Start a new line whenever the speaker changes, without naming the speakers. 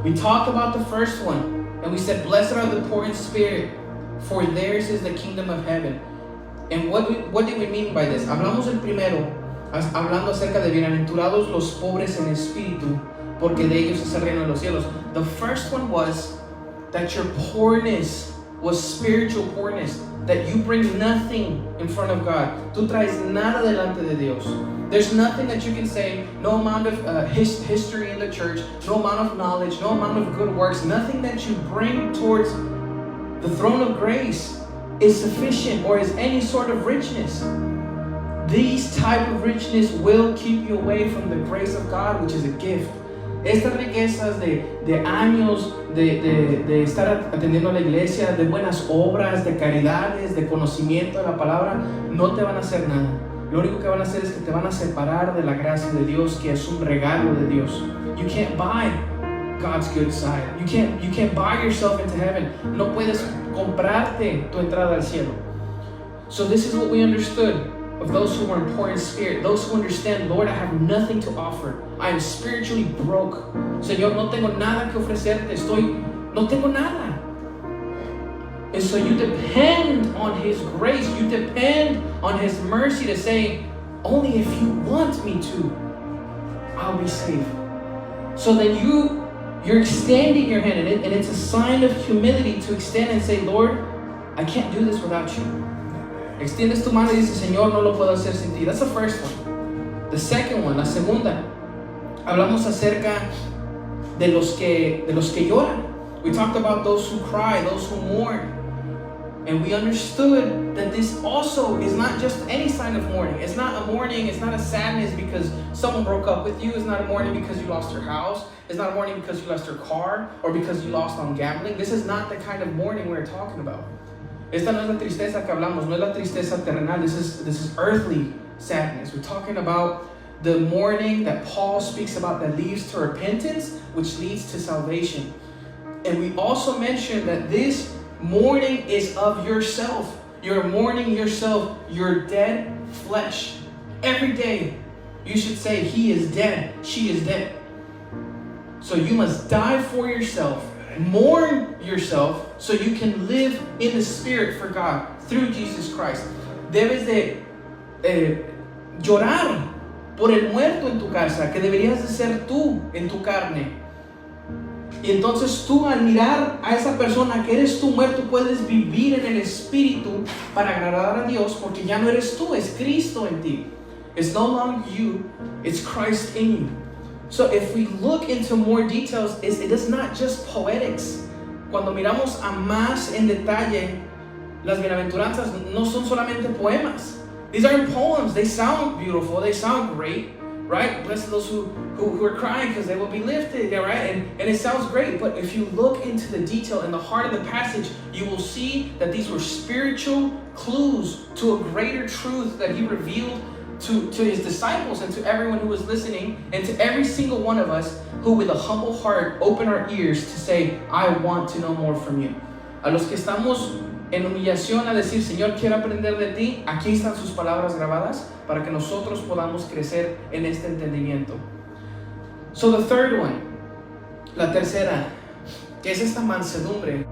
We talked about the first one, and we said, blessed are the poor in spirit, for theirs is the kingdom of heaven. And what did we mean by this? Hablamos el primero, hablando acerca de bienaventurados los pobres en espíritu, porque de ellos es el reino de los cielos. The first one was that your poorness was spiritual poorness, that you bring nothing in front of God. Tú traes nada delante de Dios. There's nothing that you can say, no amount of history in the church, no amount of knowledge, no amount of good works, nothing that you bring towards the throne of grace is sufficient or is any sort of richness. These type of richness will keep you away from the grace of God, which is a gift. Estas riquezas de años, de estar atendiendo a la iglesia, de buenas obras, de caridades, de conocimiento de la palabra, no te van a hacer nada. Lo único que van a hacer es que te van a separar de la gracia de Dios, que es un regalo de Dios. You can't buy God's good side. You can't buy yourself into heaven. No puedes comprarte tu entrada al cielo. So this is what we understood of those who are poor in spirit, those who understand, Lord, I have nothing to offer. I am spiritually broke. Señor, no tengo nada que ofrecerte. No tengo nada. And so you depend on His grace. You depend on His mercy to say, only if you want me to, I'll be safe. So then you're extending your hand, and it's a sign of humility to extend and say, Lord, I can't do this without you. Extiendes tu mano y dices, Señor, no lo puedo hacer sin ti. That's the first one. The second one, la segunda, hablamos acerca de los que lloran. We talked about those who cry, those who mourn. And we understood that this also is not just any sign of mourning. It's not a mourning, it's not a sadness because someone broke up with you. It's not a mourning because you lost your house. It's not a mourning because you lost your car or because you lost on gambling. This is not the kind of mourning we're talking about. Esta no es la tristeza que hablamos, no es la tristeza terrenal. This is earthly sadness. We're talking about the mourning that Paul speaks about that leads to repentance, which leads to salvation. And we also mentioned that this mourning is of yourself. You're mourning yourself, your dead flesh. Every day you should say, he is dead, she is dead. So you must die for yourself, mourn yourself, so you can live in the Spirit for God through Jesus Christ. Debes de llorar por el muerto en tu casa, que deberías de ser tú en tu carne. Y entonces tú, al mirar a esa persona que eres tú muerto, puedes vivir en el Espíritu para agradar a Dios, porque ya no eres tú, es Cristo en ti. It's no longer you, it's Christ in you. So if we look into more details, it is not just poetics. Cuando miramos a más en detalle, las bienaventuranzas no son solamente poemas. These aren't poems. They sound beautiful. They sound great, right? Blessed those who are crying because they will be lifted, right? And it sounds great. But if you look into the detail in the heart of the passage, you will see that these were spiritual clues to a greater truth that He revealed to His disciples and to everyone who was listening, and to every single one of us who with a humble heart open our ears to say, I want to know more from you. A los que estamos en humillación a decir, Señor, quiero aprender de ti, aquí están sus palabras grabadas para que nosotros podamos crecer en este entendimiento. So the third one, la tercera, que es esta mansedumbre.